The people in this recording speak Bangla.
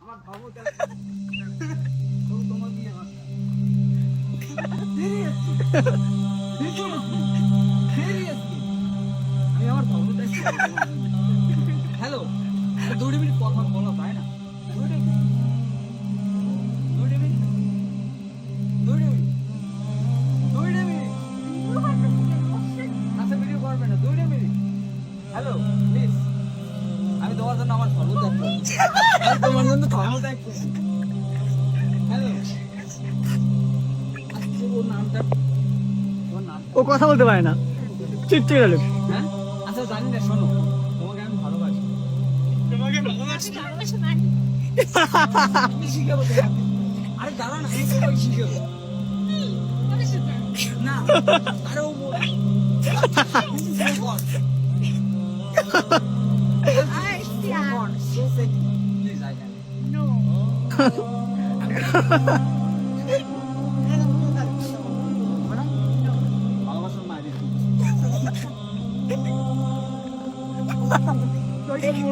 আমার ভাবো তোমার বিয়ে হয় আমি আমার ভাবুটা হ্যালো 2 মিনিট কথা বলা যায় না 2 মিনিট আচ্ছা ভিডিও করবে না 2 মিনিট হ্যালো প্লিজ আমি তোমার জন্য আমার ভালো ত্যাগ করছি আমি তোমার জন্য ভালো ত্যাগ করছি হ্যালো আচ্ছা ওর নামটা ও কথা বলতে পারে না চিটচিটে গেল হ্যাঁ আচ্ছা জানি না শোনো তোমাকে আমি ভালোবাসি আমি শিখাবো তোমাকে। আরে দাঁড়া না আমি তোমাকে শিখাবো না আরে ও বল ভালোবাসার মায়ের